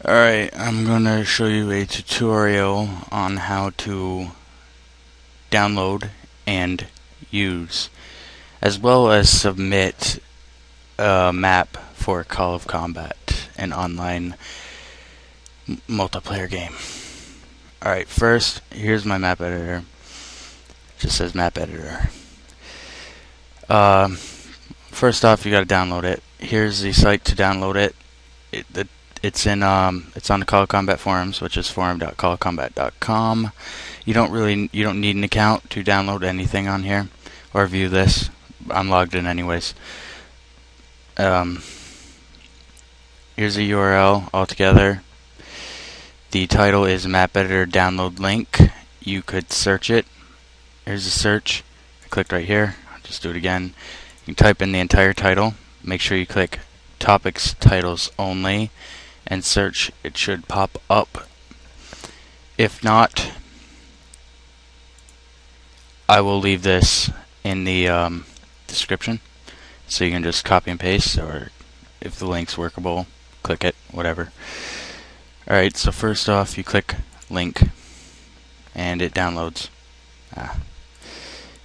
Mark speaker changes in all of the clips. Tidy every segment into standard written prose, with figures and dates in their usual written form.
Speaker 1: Alright, I'm gonna show you a tutorial on how to download and use, as well as submit a map for Call of Combat, an online multiplayer game. Alright, first, here's my map editor. It just says map editor. First off, you gotta download it. Here's the site to download it. It's on the Call of Combat forums, which is forum.callofcombat.com. You don't need an account to download anything on here or view this. I'm logged in anyways. Here's a URL altogether. The title is Map Editor Download Link. You could search it. Here's a search. I clicked right here. I'll just do it again. You can type in the entire title. Make sure you click Topics Titles Only and search. It should pop up. If not, I will leave this in the description, so you can just copy and paste, or if the link's workable, click it, whatever. Alright, so first off, you click link and it downloads. You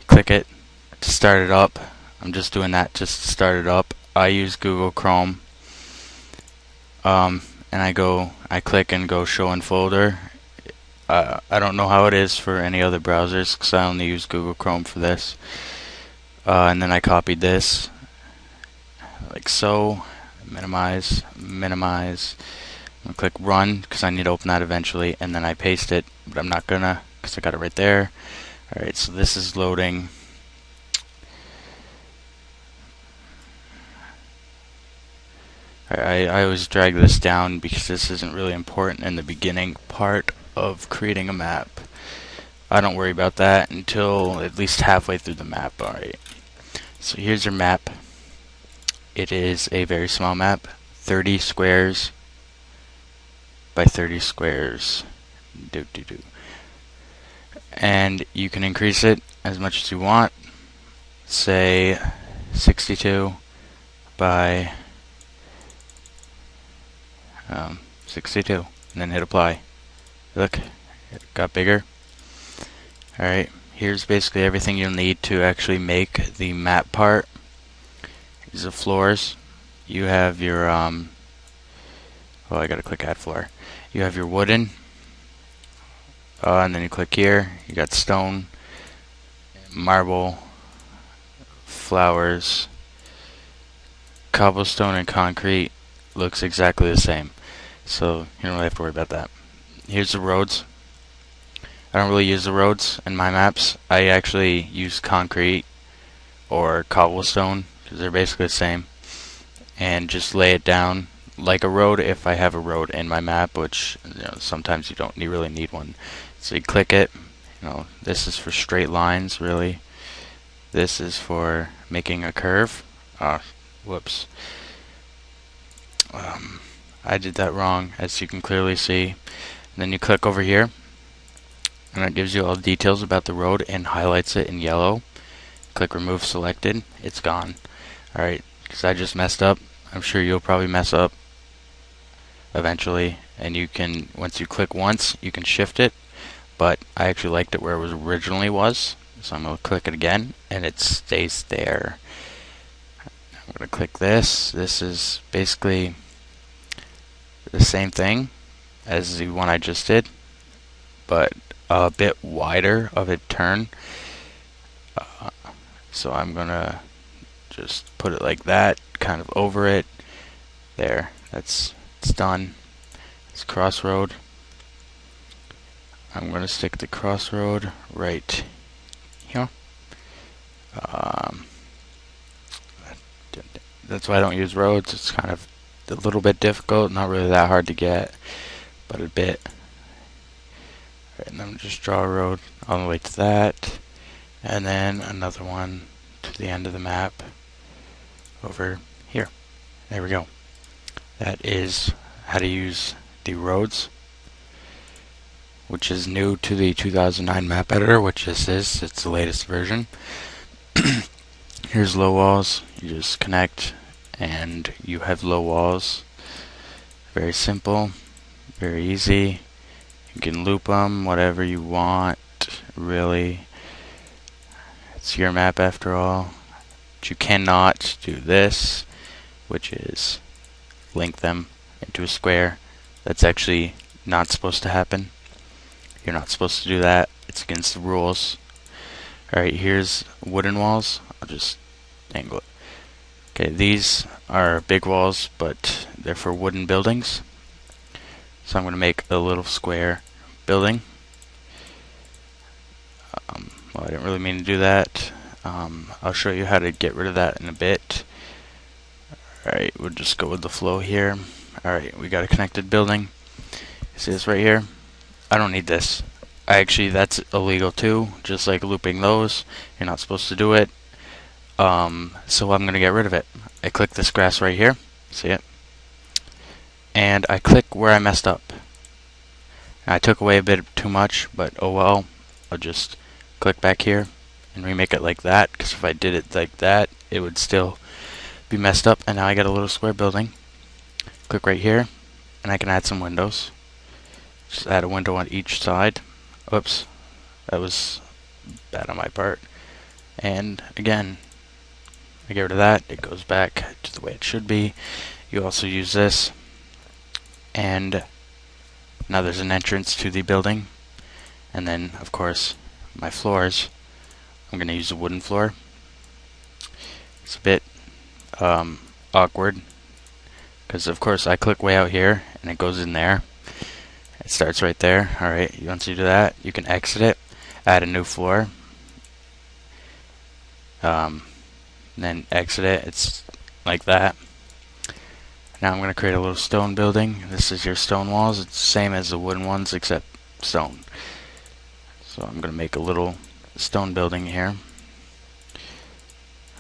Speaker 1: click it to start it up. I'm just doing that just to start it up. I use Google Chrome, and I click and go show in folder. I don't know how it is for any other browsers, because I only use Google Chrome for this. And then I copied this like so. Minimize. I'm gonna click run because I need to open that eventually, and then I paste it, but I'm not gonna because I got it right there. Alright, so this is loading. I always drag this down because this isn't really important in the beginning part of creating a map. I don't worry about that until at least halfway through the map. Alright, so here's your map. It is a very small map, 30 squares by 30 squares. And you can increase it as much as you want. Say 62 by 62, and then hit apply. Look, it got bigger. Alright, here's basically everything you'll need to actually make the map part. These are floors. You have your I gotta click add floor. You have your wooden, and then you click here. You got stone, marble, flowers, cobblestone, and concrete. Looks exactly the same, so you don't really have to worry about that. Here's the roads. I don't really use the roads in my maps. I actually use concrete or cobblestone because they're basically the same, and just lay it down like a road if I have a road in my map, which sometimes you don't really need one. So you click it. This is for straight lines, really. This is for making a curve. Whoops. I did that wrong, as you can clearly see. And then you click over here, and it gives you all the details about the road and highlights it in yellow. Click remove selected. It's gone. Alright, because I just messed up. I'm sure you'll probably mess up eventually, and you can, once you click once, you can shift it, but I actually liked it where it was originally was, so I'm going to click it again, and it stays there. I'm going to click this. This is basically the same thing as the one I just did, but a bit wider of a turn. So I'm going to just put it like that, kind of over it. There, it's done. It's crossroad. I'm going to stick the crossroad right here. That's why I don't use roads. It's kind of a little bit difficult, not really that hard to get, but a bit. Right, and then just draw a road all the way to that, and then another one to the end of the map over here. There we go. That is how to use the roads, which is new to the 2009 map editor, which this is. It's the latest version. Here's low walls. You just connect and you have low walls. Very simple. Very easy. You can loop them, whatever you want, really. It's your map after all. But you cannot do this, which is link them into a square. That's actually not supposed to happen. You're not supposed to do that. It's against the rules. Alright, here's wooden walls. I'll just angle it. Okay, these are big walls, but they're for wooden buildings. So I'm going to make a little square building. Well, I didn't really mean to do that. I'll show you how to get rid of that in a bit. Alright, we'll just go with the flow here. Alright, we got a connected building. See this right here? I don't need this. That's illegal too, just like looping those. You're not supposed to do it. So I'm going to get rid of it. I click this grass right here. See it? And I click where I messed up. I took away a bit too much, but oh well. I'll just click back here and remake it like that, because if I did it like that, it would still be messed up. And now I got a little square building. Click right here, and I can add some windows. Just add a window on each side. Oops, that was bad on my part. And again, I get rid of that. It goes back to the way it should be. You also use this, and now there's an entrance to the building. And then, of course, my floors. I'm going to use a wooden floor. It's a bit awkward, because of course I click way out here, and it goes in there. It starts right there. Alright, once you do that, you can exit it, add a new floor, then exit it. It's like that. Now I'm going to create a little stone building. This is your stone walls. It's the same as the wooden ones except stone. So I'm going to make a little stone building here.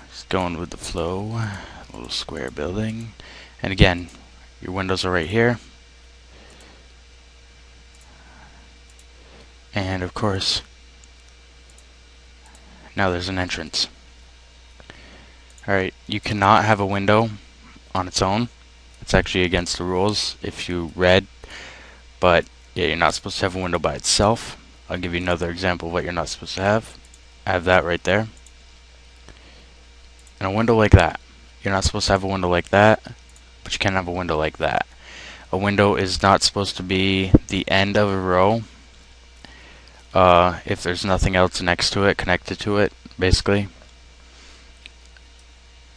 Speaker 1: Just going with the flow. A little square building. And again, your windows are right here. And of course, now there's an entrance. Alright, you cannot have a window on its own. It's actually against the rules if you read. But yeah, you're not supposed to have a window by itself. I'll give you another example of what you're not supposed to have. I have that right there. And a window like that. You're not supposed to have a window like that, but you can have a window like that. A window is not supposed to be the end of a row. If there's nothing else next to it, connected to it, basically.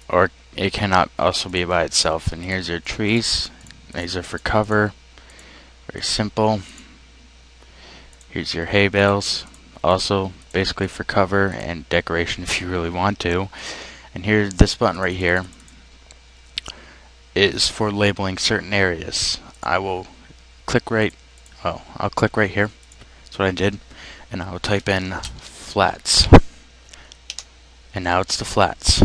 Speaker 1: Or it cannot also be by itself. And here's your trees. These are for cover. Very simple. Here's your hay bales. Also basically for cover and decoration if you really want to. And here's this button right here is for labeling certain areas. I'll click right here. That's what I did. And I will type in flats. And now it's the flats.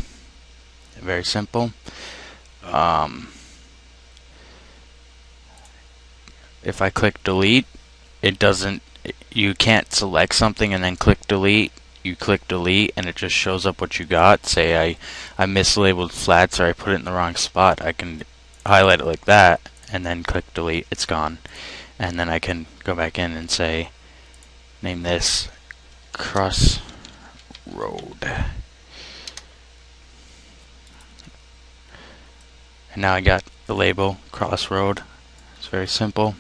Speaker 1: Very simple. If I click delete, it doesn't. You can't select something and then click delete. You click delete and it just shows up what you got. Say I mislabeled flats or I put it in the wrong spot. I can highlight it like that and then click delete. It's gone. And then I can go back in and say, name this Crossroad. And now I got the label Crossroad. It's very simple.